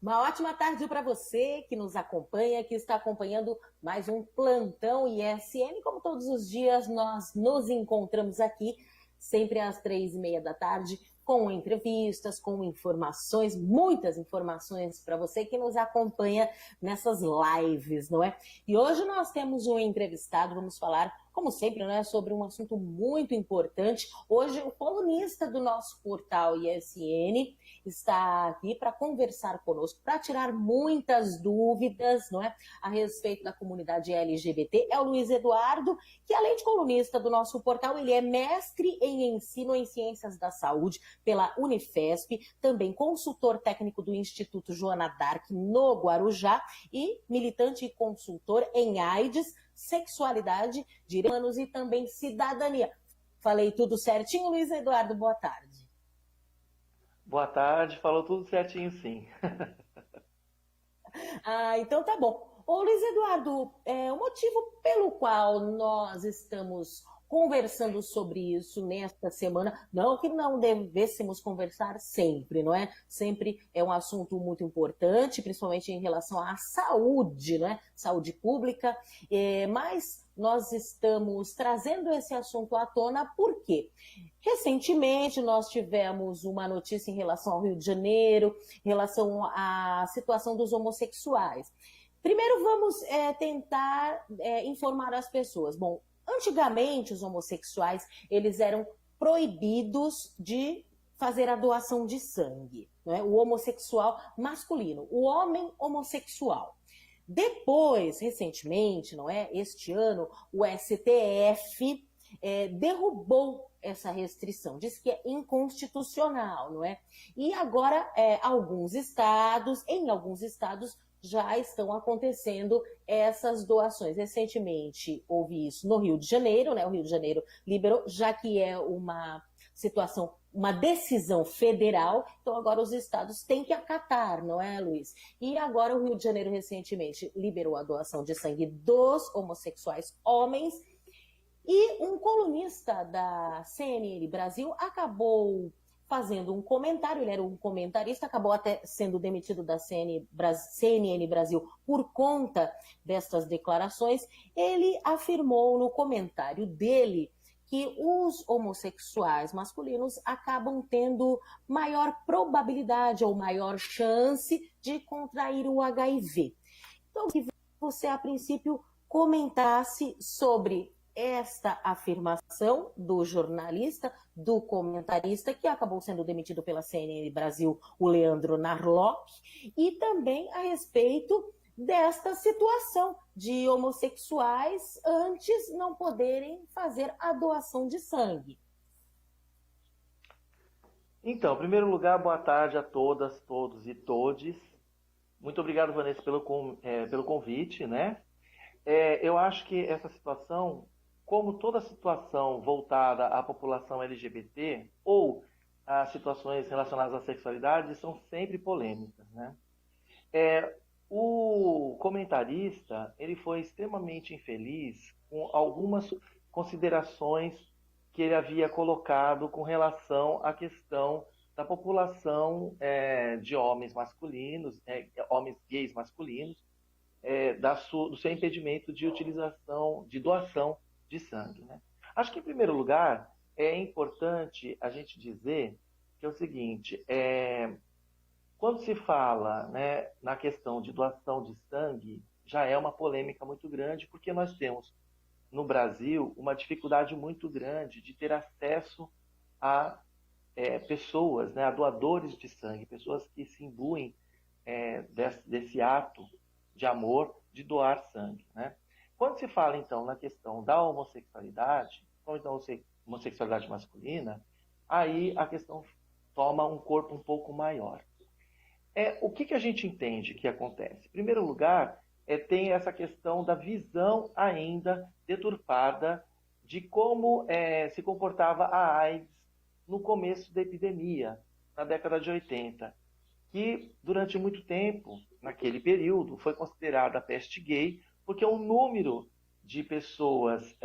Uma ótima tarde para você que nos acompanha, que está acompanhando mais um Plantão ISN. Como todos os dias, nós nos encontramos aqui, sempre às 3h30 da tarde, com entrevistas, com informações, muitas informações para você que nos acompanha nessas lives, não é? E hoje nós temos um entrevistado, vamos falar, como sempre, não é, sobre um assunto muito importante. Hoje, o colunista do nosso portal ISN está aqui para conversar conosco, para tirar muitas dúvidas, não é, a respeito da comunidade LGBT. É o Luiz Eduardo, que além de colunista do nosso portal, ele é mestre em ensino em ciências da saúde pela Unifesp, também consultor técnico do Instituto Joana d'Arc no Guarujá e militante e consultor em AIDS, sexualidade, direitos humanos e também cidadania. Falei tudo certinho, Luiz Eduardo? Boa tarde. Boa tarde, falou tudo certinho, sim. Então tá bom. Ô Luiz Eduardo, o motivo pelo qual nós estamos conversando sobre isso nesta semana, não que não devêssemos conversar sempre, não é? Sempre é um assunto muito importante, principalmente em relação à saúde, não é? Saúde pública, mas nós estamos trazendo esse assunto à tona por quê? Recentemente nós tivemos uma notícia em relação ao Rio de Janeiro, em relação à situação dos homossexuais. Primeiro vamos tentar informar as pessoas. Bom, antigamente os homossexuais eles eram proibidos de fazer a doação de sangue, né? O homossexual masculino, o homem homossexual. Depois, recentemente, não é? Este ano, o STF derrubou essa restrição, diz que é inconstitucional, não é? E agora, em alguns estados, já estão acontecendo essas doações. Recentemente houve isso no Rio de Janeiro, né? O Rio de Janeiro liberou, já que é uma situação, uma decisão federal, então agora os estados têm que acatar, não é, Luiz? E agora o Rio de Janeiro recentemente liberou a doação de sangue dos homossexuais homens. E um colunista da CNN Brasil acabou fazendo um comentário, ele era um comentarista, acabou até sendo demitido da CNN Brasil por conta destas declarações. Ele afirmou no comentário dele que os homossexuais masculinos acabam tendo maior probabilidade ou maior chance de contrair o HIV. Então, que você, a princípio, comentasse sobre esta afirmação do jornalista, do comentarista, que acabou sendo demitido pela CNN Brasil, o Leandro Narlock, e também a respeito desta situação de homossexuais antes não poderem fazer a doação de sangue. Então, em primeiro lugar, boa tarde a todas, todos e todes. Muito obrigado, Vanessa, pelo convite, né? Eu acho que essa situação, como toda situação voltada à população LGBT ou a situações relacionadas à sexualidade, são sempre polêmicas, né? O comentarista, ele foi extremamente infeliz com algumas considerações que ele havia colocado com relação à questão da população de homens masculinos, homens gays masculinos, do seu impedimento de utilização, de doação de sangue, né? Acho que, em primeiro lugar, é importante a gente dizer que é o seguinte, quando se fala, né, na questão de doação de sangue, já é uma polêmica muito grande, porque nós temos, no Brasil, uma dificuldade muito grande de ter acesso a pessoas, né, a doadores de sangue, pessoas que se imbuem desse ato de amor, de doar sangue, né? Quando se fala, então, na questão da homossexualidade, ou então homossexualidade masculina, aí a questão toma um corpo um pouco maior. O que a gente entende que acontece? Em primeiro lugar, tem essa questão da visão ainda deturpada de como se comportava a AIDS no começo da epidemia, na década de 80, que durante muito tempo, naquele período, foi considerada a peste gay, porque o número de pessoas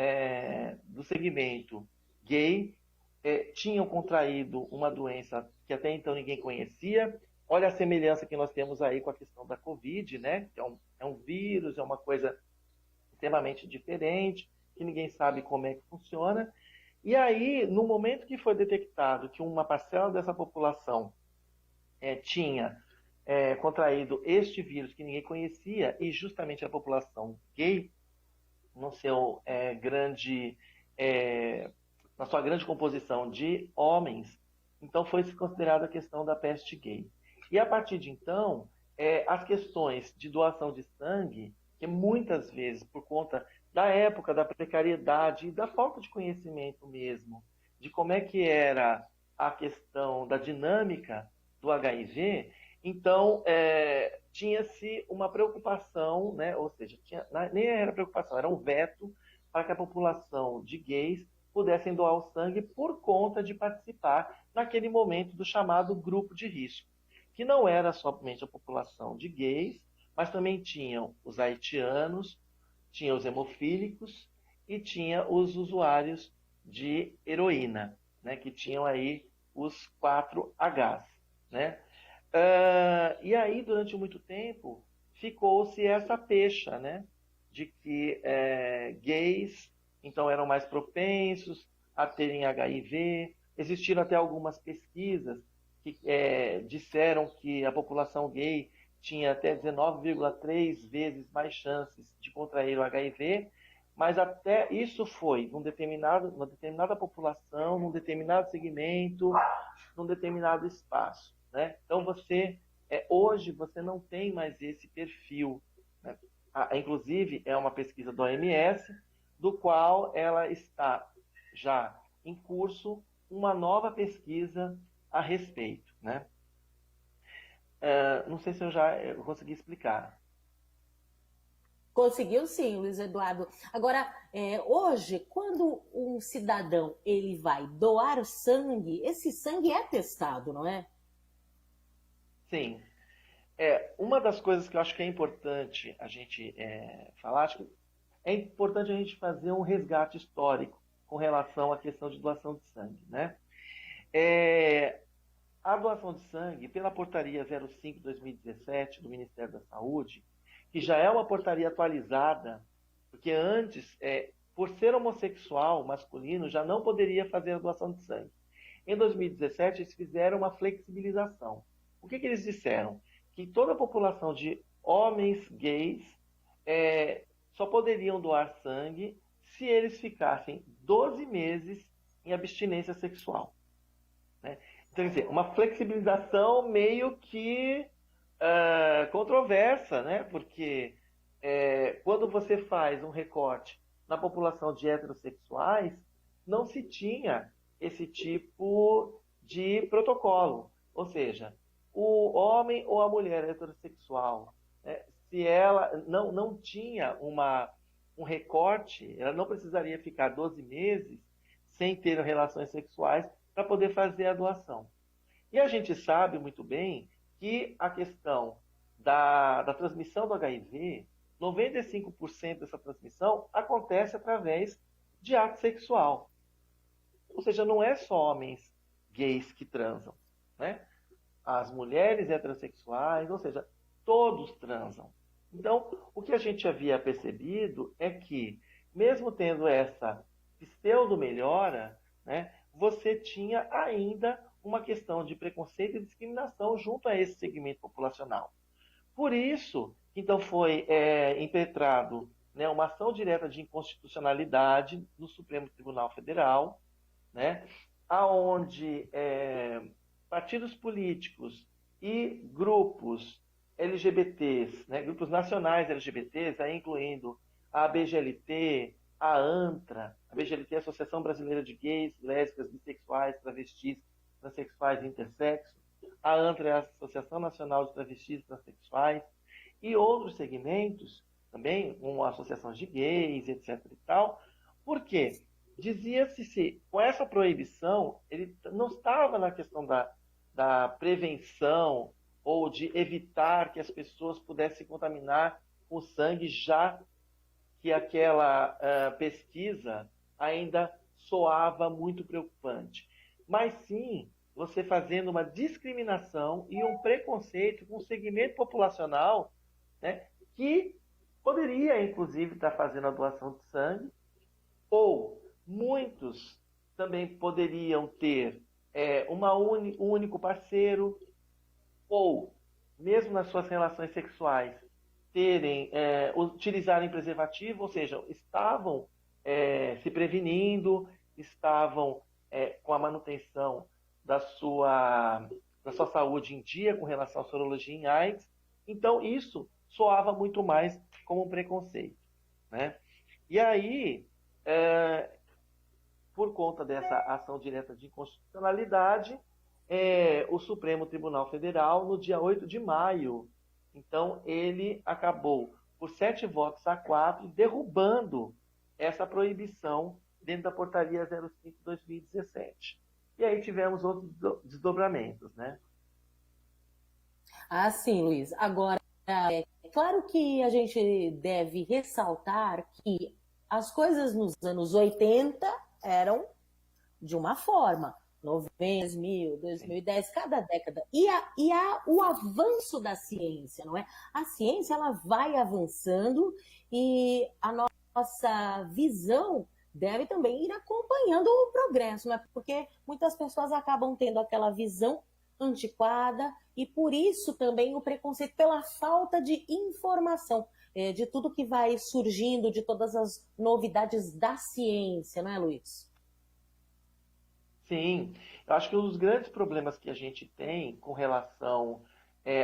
do segmento gay tinham contraído uma doença que até então ninguém conhecia, olha a semelhança que nós temos aí com a questão da Covid, né? Que é um vírus, é uma coisa extremamente diferente, que ninguém sabe como é que funciona. E aí, no momento que foi detectado que uma parcela dessa população tinha contraído este vírus que ninguém conhecia, e justamente a população gay, no seu grande, na sua grande composição de homens, então foi considerada a questão da peste gay. E a partir de então, as questões de doação de sangue, que muitas vezes, por conta da época, da precariedade e da falta de conhecimento mesmo, de como é que era a questão da dinâmica do HIV, então tinha-se uma preocupação, né? Ou seja, nem era preocupação, era um veto para que a população de gays pudessem doar o sangue por conta de participar naquele momento do chamado grupo de risco, que não era somente a população de gays, mas também tinham os haitianos, tinha os hemofílicos e tinha os usuários de heroína, né, que tinham aí os 4Hs, né? E aí, durante muito tempo, ficou-se essa pecha, né, de que gays, então, eram mais propensos a terem HIV. Existiram até algumas pesquisas que disseram que a população gay tinha até 19,3 vezes mais chances de contrair o HIV, mas até isso foi numa determinada população, num determinado segmento, num determinado espaço, né? Então hoje você não tem mais esse perfil, né? Inclusive é uma pesquisa do OMS, do qual ela está já em curso uma nova pesquisa a respeito, né? Não sei se eu já consegui explicar. Conseguiu sim, Luiz Eduardo. Agora, hoje, quando um cidadão ele vai doar sangue, esse sangue é testado, não é? Sim. Uma das coisas que eu acho que é importante a gente falar, acho que é importante a gente fazer um resgate histórico com relação à questão de doação de sangue, né? A doação de sangue, pela portaria 05/2017 do Ministério da Saúde, que já é uma portaria atualizada, porque antes, por ser homossexual masculino, já não poderia fazer a doação de sangue. Em 2017, eles fizeram uma flexibilização. O que eles disseram? Que toda a população de homens gays só poderiam doar sangue se eles ficassem 12 meses em abstinência sexual, né? Então, quer dizer, uma flexibilização meio que controversa, né? Porque quando você faz um recorte na população de heterossexuais, não se tinha esse tipo de protocolo. Ou seja, o homem ou a mulher heterossexual, né, se ela não tinha um recorte, ela não precisaria ficar 12 meses sem ter relações sexuais para poder fazer a doação. E a gente sabe muito bem que a questão da transmissão do HIV, 95% dessa transmissão acontece através de ato sexual. Ou seja, não é só homens gays que transam, né? As mulheres heterossexuais, ou seja, todos transam. Então, o que a gente havia percebido é que, mesmo tendo essa pseudo-melhora, né, você tinha ainda uma questão de preconceito e discriminação junto a esse segmento populacional. Por isso, então foi impetrado, né, uma ação direta de inconstitucionalidade no Supremo Tribunal Federal, né, aonde partidos políticos e grupos LGBTs, né, grupos nacionais LGBTs, aí incluindo a ABGLT, a ANTRA, a BGLT é a Associação Brasileira de Gays, Lésbicas, Bissexuais, Travestis, Transsexuais e Intersexos, a ANTRA é a Associação Nacional de Travestis e Transsexuais, e outros segmentos, também, como associações de gays, etc. e tal. Por quê? Dizia-se com essa proibição, ele não estava na questão da prevenção ou de evitar que as pessoas pudessem contaminar o sangue, já que aquela pesquisa ainda soava muito preocupante. Mas sim você fazendo uma discriminação e um preconceito com um segmento populacional, né, que poderia, inclusive, estar fazendo a doação de sangue, ou muitos também poderiam ter um único parceiro, ou mesmo nas suas relações sexuais, utilizarem preservativo, ou seja, estavam se prevenindo, estavam com a manutenção da sua saúde em dia com relação à sorologia em AIDS. Então, isso soava muito mais como um preconceito, né? E aí, por conta dessa ação direta de inconstitucionalidade, o Supremo Tribunal Federal, no dia 8 de maio, então, ele acabou, por 7 votos a 4, derrubando essa proibição dentro da Portaria 05/2017. E aí tivemos outros desdobramentos, né? Ah, sim, Luiz. Agora, é claro que a gente deve ressaltar que as coisas nos anos 80 eram de uma forma. 90, 2000, 2010, cada década. O avanço da ciência, não é? A ciência, ela vai avançando e a nossa visão deve também ir acompanhando o progresso, não é? Porque muitas pessoas acabam tendo aquela visão antiquada e por isso também o preconceito pela falta de informação de tudo que vai surgindo, de todas as novidades da ciência, não é, Luiz? Sim, eu acho que um dos grandes problemas que a gente tem com relação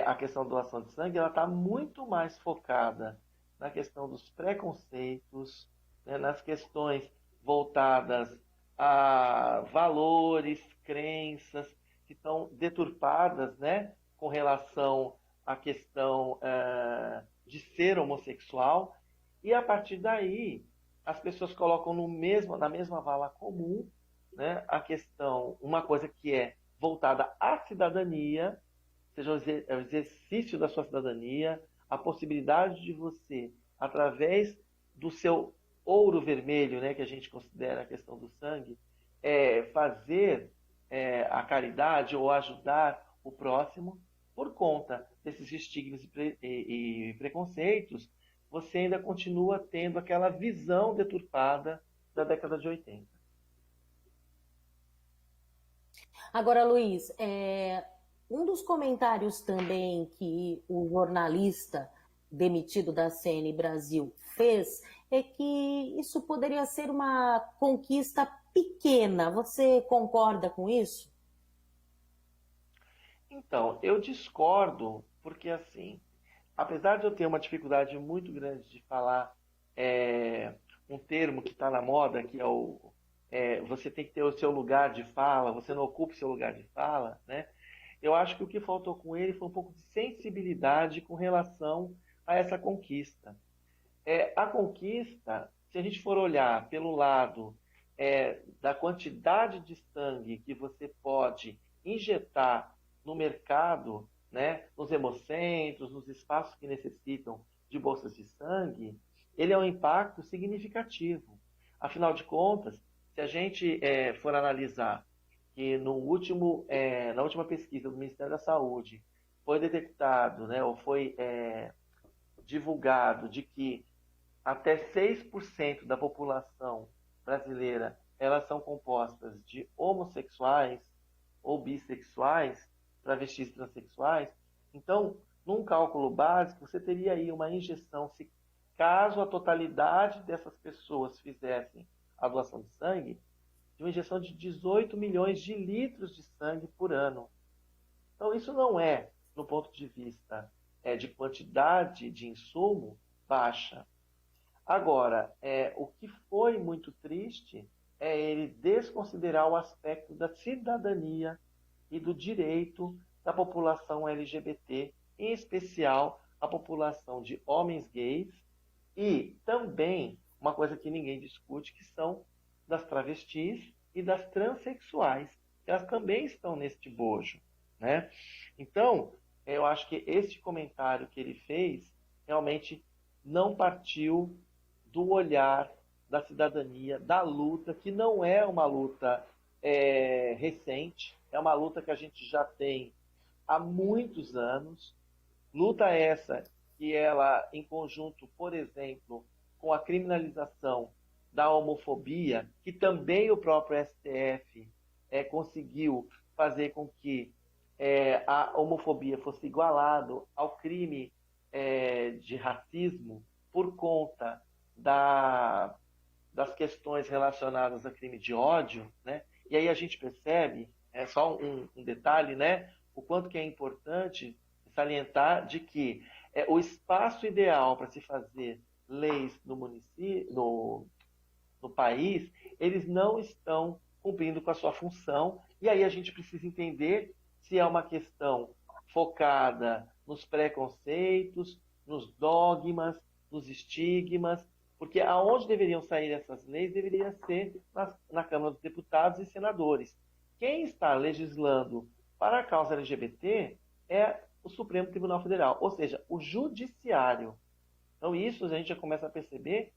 à questão da doação de sangue, ela está muito mais focada na questão dos preconceitos, né, nas questões voltadas a valores, crenças que estão deturpadas, né, com relação à questão de ser homossexual, e a partir daí as pessoas colocam na mesma vala comum, né, a questão, uma coisa que é voltada à cidadania, seja o exercício da sua cidadania, a possibilidade de você, através do seu ouro vermelho, né, que a gente considera a questão do sangue, fazer a caridade ou ajudar o próximo. Por conta desses estigmas e preconceitos, você ainda continua tendo aquela visão deturpada da década de 80. Agora, Luiz, um dos comentários também que o jornalista demitido da CN Brasil fez é que isso poderia ser uma conquista pequena. Você concorda com isso? Então, eu discordo, porque assim, apesar de eu ter uma dificuldade muito grande de falar um termo que está na moda, que é você tem que ter o seu lugar de fala, você não ocupa o seu lugar de fala, né? Eu acho que o que faltou com ele foi um pouco de sensibilidade com relação a essa conquista. A conquista, se a gente for olhar pelo lado da quantidade de sangue que você pode injetar no mercado, né, nos hemocentros, nos espaços que necessitam de bolsas de sangue, ele é um impacto significativo. Afinal de contas, se a gente for analisar que na última pesquisa do Ministério da Saúde foi detectado, né, ou foi divulgado de que até 6% da população brasileira elas são compostas de homossexuais ou bissexuais, travestis transexuais. Então, num cálculo básico, você teria aí uma injeção, se caso a totalidade dessas pessoas fizessem a doação de sangue, de uma injeção de 18 milhões de litros de sangue por ano. Então, isso não é, no ponto de vista de quantidade de insumo, baixa. Agora, o que foi muito triste é ele desconsiderar o aspecto da cidadania e do direito da população LGBT, em especial a população de homens gays e também uma coisa que ninguém discute, que são das travestis e das transexuais, que elas também estão neste bojo, né? Então, eu acho que esse comentário que ele fez realmente não partiu do olhar da cidadania, da luta, que não é uma luta recente, é uma luta que a gente já tem há muitos anos. Luta essa que ela, em conjunto, por exemplo, com a criminalização da homofobia, que também o próprio STF conseguiu fazer com que a homofobia fosse igualado ao crime de racismo por conta das questões relacionadas a crime de ódio, né? E aí a gente percebe, é só um detalhe, né? O quanto que é importante salientar de que o espaço ideal para se fazer leis no município, no país, eles não estão cumprindo com a sua função. E aí a gente precisa entender se é uma questão focada nos preconceitos, nos dogmas, nos estigmas, porque aonde deveriam sair essas leis deveria ser na Câmara dos Deputados e Senadores. Quem está legislando para a causa LGBT é o Supremo Tribunal Federal, ou seja, o Judiciário. Então isso a gente já começa a perceber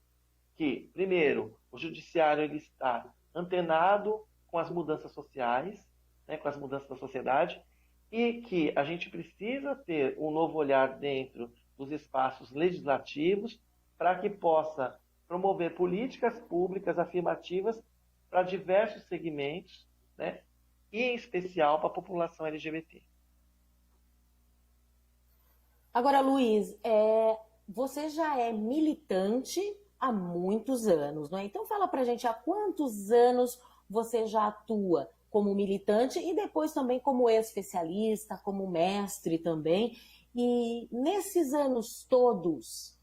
que, primeiro, o Judiciário ele está antenado com as mudanças sociais, né, com as mudanças da sociedade, e que a gente precisa ter um novo olhar dentro dos espaços legislativos para que possa promover políticas públicas afirmativas para diversos segmentos, né, e em especial para a população LGBT. Agora, Luiz, você já é militante há muitos anos, não é? Então fala pra gente há quantos anos você já atua como militante e depois também como especialista, como mestre também. E nesses anos todos,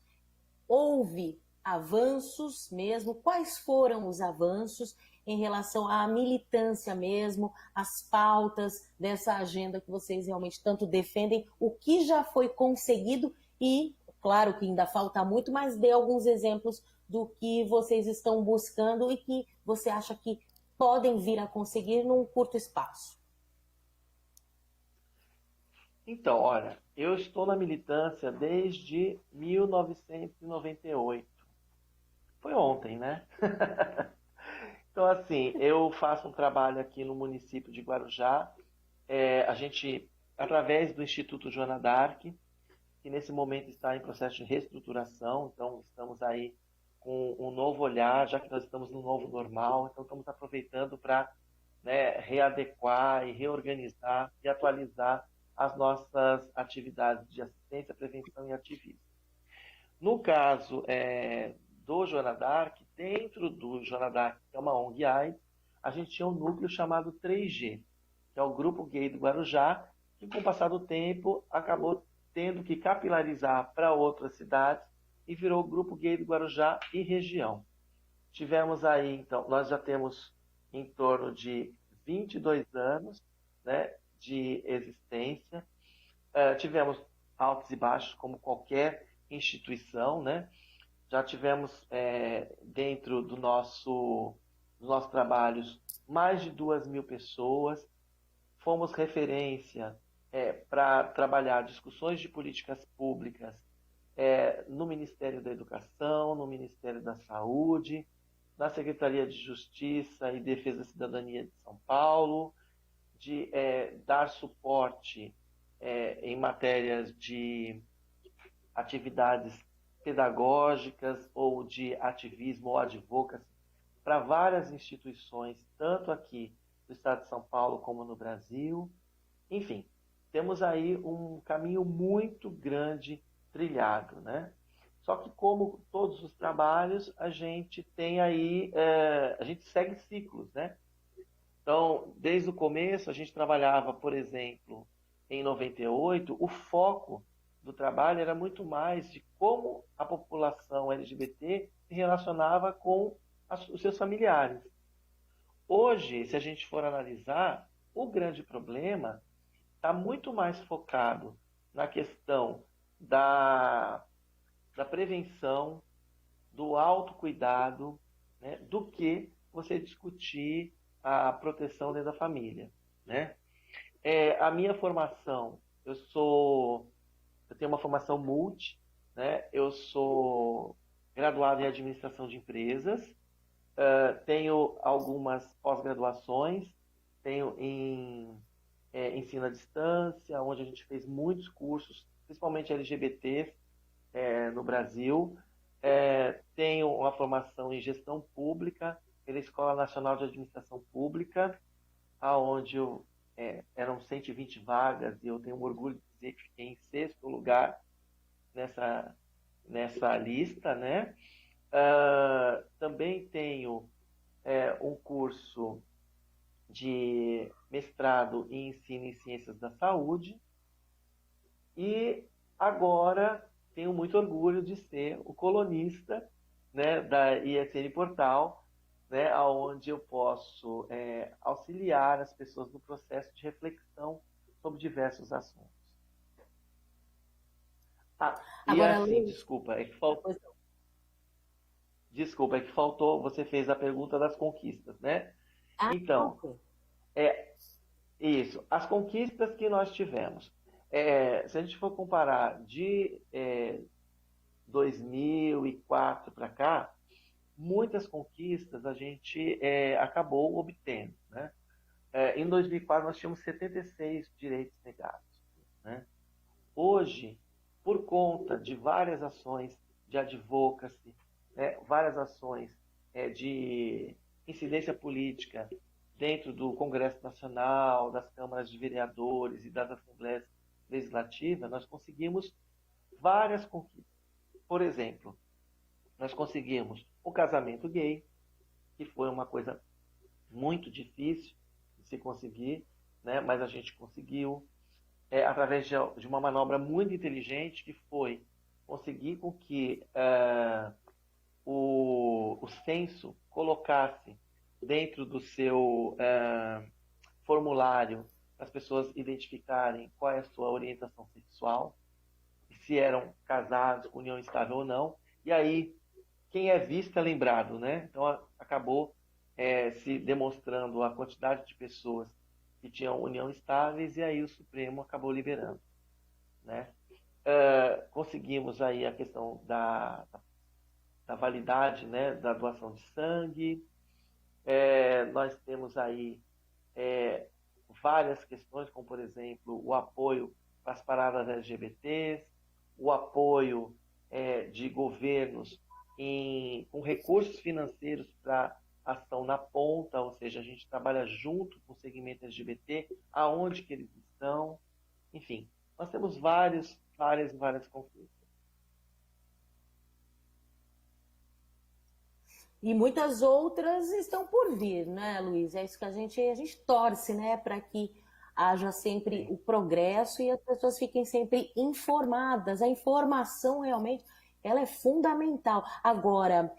houve avanços mesmo? Quais foram os avanços em relação à militância mesmo, às pautas dessa agenda que vocês realmente tanto defendem? O que já foi conseguido e, claro que ainda falta muito, mas dê alguns exemplos do que vocês estão buscando e que você acha que podem vir a conseguir num curto espaço. Então, olha, eu estou na militância desde 1998. Foi ontem, né? Então, assim, eu faço um trabalho aqui no município de Guarujá. A gente, através do Instituto Joana d'Arc, que nesse momento está em processo de reestruturação, então estamos aí com um novo olhar, já que nós estamos no novo normal, então estamos aproveitando para, né, readequar e reorganizar e atualizar as nossas atividades de assistência, prevenção e ativismo. No caso do Joana d'Arc, dentro do Joana d'Arc, que é uma ONG AIDS, a gente tinha um núcleo chamado 3G, que é o Grupo Gay do Guarujá, que com o passar do tempo acabou tendo que capilarizar para outras cidades e virou o Grupo Gay do Guarujá e região. Tivemos aí, então, nós já temos em torno de 22 anos, né, de existência. Tivemos altos e baixos, como qualquer instituição, né? Já tivemos dentro dos nossos trabalhos mais de 2.000 pessoas. Fomos referência para trabalhar discussões de políticas públicas no Ministério da Educação, no Ministério da Saúde, na Secretaria de Justiça e Defesa da Cidadania de São Paulo, de dar suporte em matérias de atividades pedagógicas ou de ativismo ou advocacy para várias instituições, tanto aqui do Estado de São Paulo como no Brasil. Enfim, temos aí um caminho muito grande trilhado, né? Só que como todos os trabalhos, a gente tem aí, a gente segue ciclos, né? Então, desde o começo, a gente trabalhava, por exemplo, em 98, o foco do trabalho era muito mais de como a população LGBT se relacionava com os seus familiares. Hoje, se a gente for analisar, o grande problema está muito mais focado na questão da prevenção, do autocuidado, né, do que você discutir a proteção dentro da família, né? A minha formação, eu tenho uma formação multi, né? Eu sou graduado em administração de empresas, tenho algumas pós-graduações, tenho em ensino à distância, onde a gente fez muitos cursos, principalmente LGBTs, no Brasil. Tenho uma formação em gestão pública pela Escola Nacional de Administração Pública, aonde eram 120 vagas e eu tenho orgulho de dizer que fiquei em sexto lugar nessa lista, né? Também tenho um curso de mestrado em ensino em ciências da saúde e agora tenho muito orgulho de ser o colunista, né, da ISN Portal, né, onde eu posso auxiliar as pessoas no processo de reflexão sobre diversos assuntos. E Agora, assim, Luiz, desculpa, é que faltou, você fez a pergunta das conquistas, né? Então, ok. isso, as conquistas que nós tivemos. Se a gente for comparar de 2004 para cá, muitas conquistas a gente acabou obtendo, né? Em 2004 nós tínhamos 76 direitos negados, né? Hoje, por conta de várias ações de advocacy, né, várias ações de incidência política dentro do Congresso Nacional, das câmaras de vereadores e das assembleias legislativas, nós conseguimos várias conquistas. Por exemplo, nós conseguimos o casamento gay, que foi uma coisa muito difícil de se conseguir, né? Mas a gente conseguiu, através de uma manobra muito inteligente, que foi conseguir com que o censo colocasse dentro do seu formulário as pessoas identificarem qual é a sua orientação sexual, se eram casados, união estável ou não, e aí quem é visto é lembrado, né? Então acabou se demonstrando a quantidade de pessoas que tinham união estáveis e aí o Supremo acabou liberando, né? Conseguimos aí a questão da validade, né, da doação de sangue. Nós temos aí várias questões, como por exemplo o apoio para as paradas LGBTs, o apoio de governos com recursos financeiros para ação na ponta, ou seja, a gente trabalha junto com o segmento LGBT, aonde que eles estão, enfim, nós temos várias conquistas. E muitas outras estão por vir, né, Luiz? É isso que a gente torce, né, para que haja sempre Sim. o progresso e as pessoas fiquem sempre informadas. A informação realmente ela é fundamental. Agora,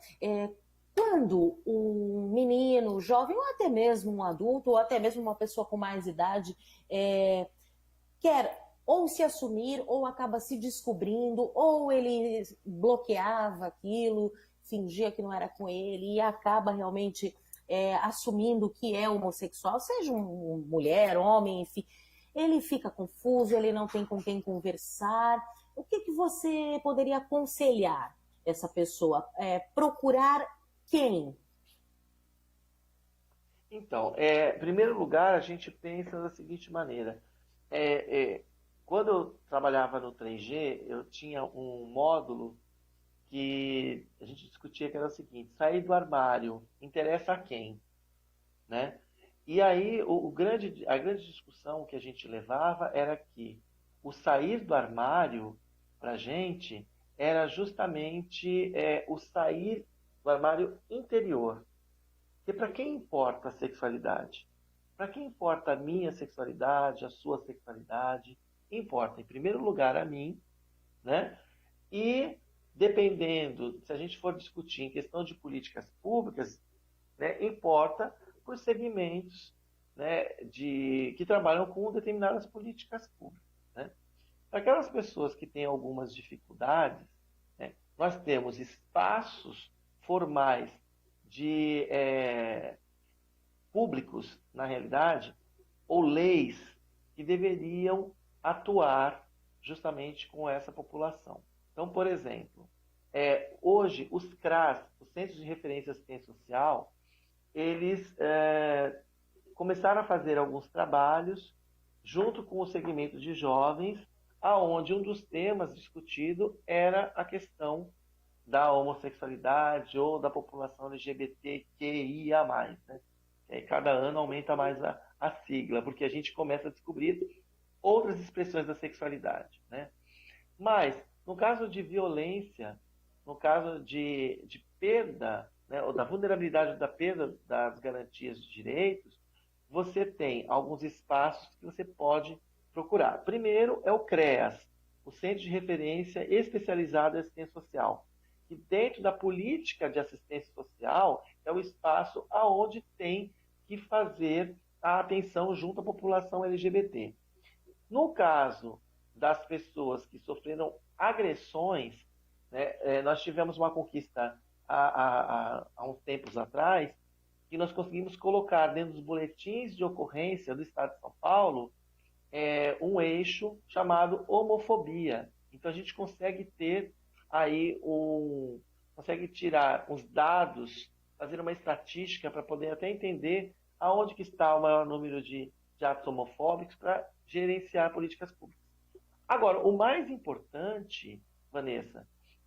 quando um menino, jovem, ou até mesmo um adulto, ou até mesmo uma pessoa com mais idade, quer ou se assumir, ou acaba se descobrindo, ou ele bloqueava aquilo, fingia que não era com ele, e acaba realmente assumindo que é homossexual, seja mulher, homem, enfim, ele fica confuso, ele não tem com quem conversar. O que você poderia aconselhar essa pessoa? Procurar quem? Então, em primeiro lugar, a gente pensa da seguinte maneira. Quando eu trabalhava no 3G, eu tinha um módulo que a gente discutia que era o seguinte: sair do armário interessa a quem, né? E aí a grande discussão que a gente levava era que o sair do armário para a gente era justamente o sair do armário interior. Porque para quem importa a sexualidade? Para quem importa a minha sexualidade, a sua sexualidade? Importa, em primeiro lugar, a mim, né? E dependendo, se a gente for discutir em questão de políticas públicas, né, importa para os segmentos, né, que trabalham com determinadas políticas públicas, né? Para aquelas pessoas que têm algumas dificuldades, né, nós temos espaços formais de públicos, na realidade, ou leis que deveriam atuar justamente com essa população. Então, por exemplo, hoje os CRAS, os Centros de Referência e Assistência Social, eles começaram a fazer alguns trabalhos junto com o segmento de jovens, aonde um dos temas discutido era a questão da homossexualidade ou da população LGBTQIA+, né? E aí, cada ano aumenta mais a sigla, porque a gente começa a descobrir outras expressões da sexualidade, né? Mas, no caso de violência, no caso de perda, né, ou da vulnerabilidade da perda das garantias de direitos, você tem alguns espaços que você pode procurar. Primeiro é o CREAS, o Centro de Referência Especializado em Assistência Social, que dentro da política de assistência social é o espaço aonde tem que fazer a atenção junto à população LGBT. No caso das pessoas que sofreram agressões, né, nós tivemos uma conquista há uns tempos atrás, que nós conseguimos colocar dentro dos boletins de ocorrência do Estado de São Paulo um eixo chamado homofobia. Então a gente consegue ter aí consegue tirar os dados, fazer uma estatística para poder até entender aonde que está o maior número de atos homofóbicos para gerenciar políticas públicas. Agora, o mais importante, Vanessa,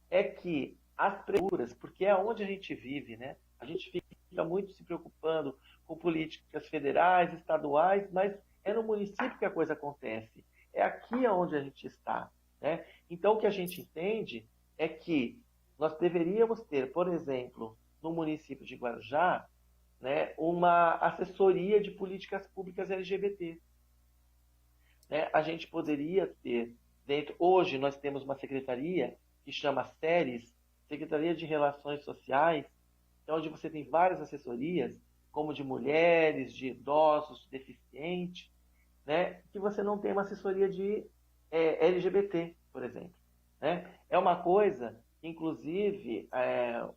é que as prefeituras, porque é onde a gente vive, né? A gente fica muito se preocupando com políticas federais, estaduais, mas é no município que a coisa acontece. É aqui onde a gente está, né? Então, o que a gente entende é que nós deveríamos ter, por exemplo, no município de Guarujá, né, uma assessoria de políticas públicas LGBT. Né? A gente poderia ter hoje nós temos uma secretaria que chama SERES, Secretaria de Relações Sociais, onde você tem várias assessorias, como de mulheres, de idosos, de deficientes, né? Que você não tem uma assessoria de LGBT, por exemplo. Né? É uma coisa que, inclusive,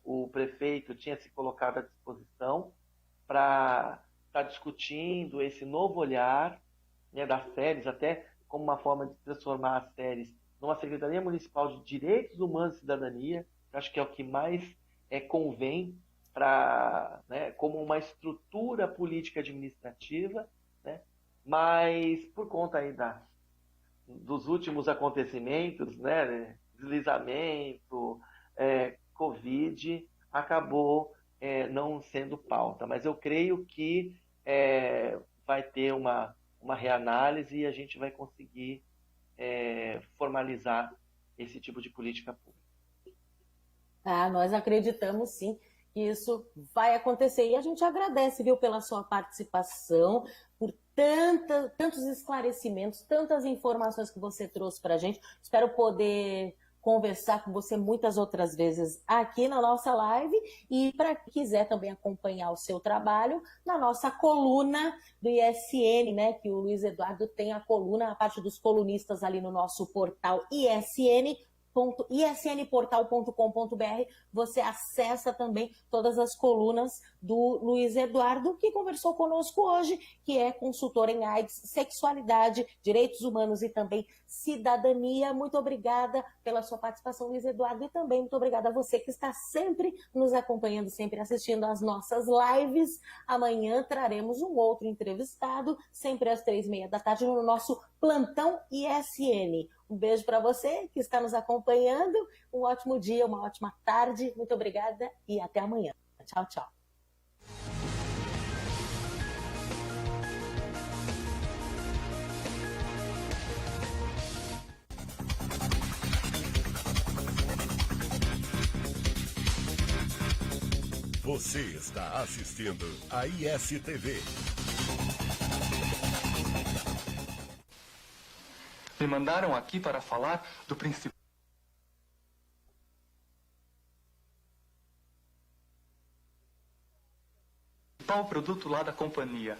o prefeito tinha se colocado à disposição para estar discutindo esse novo olhar, né, das SERES, até como uma forma de transformar as SERES numa Secretaria Municipal de Direitos Humanos e Cidadania, que acho que é o que mais convém né, como uma estrutura política administrativa, né, mas por conta aí dos últimos acontecimentos, né, deslizamento, Covid, acabou não sendo pauta. Mas eu creio que vai ter uma reanálise e a gente vai conseguir formalizar esse tipo de política pública. Ah, nós acreditamos sim que isso vai acontecer. E a gente agradece, viu, pela sua participação, por tantos esclarecimentos, tantas informações que você trouxe para a gente. Espero poder conversar com você muitas outras vezes aqui na nossa live e para quem quiser também acompanhar o seu trabalho na nossa coluna do ISN, né, que o Luiz Eduardo tem a coluna, a parte dos colunistas ali no nosso portal isnportal.com.br, você acessa também todas as colunas do Luiz Eduardo, que conversou conosco hoje, que é consultor em AIDS, sexualidade, direitos humanos e também cidadania. Muito obrigada pela sua participação, Luiz Eduardo, e também muito obrigada a você que está sempre nos acompanhando, sempre assistindo às nossas lives. Amanhã traremos um outro entrevistado, sempre às 3h30 no nosso Plantão ISN. Um beijo para você que está nos acompanhando. Um ótimo dia, uma ótima tarde. Muito obrigada e até amanhã. Tchau, tchau. Você está assistindo a ISTV. Me mandaram aqui para falar do principal produto lá da companhia.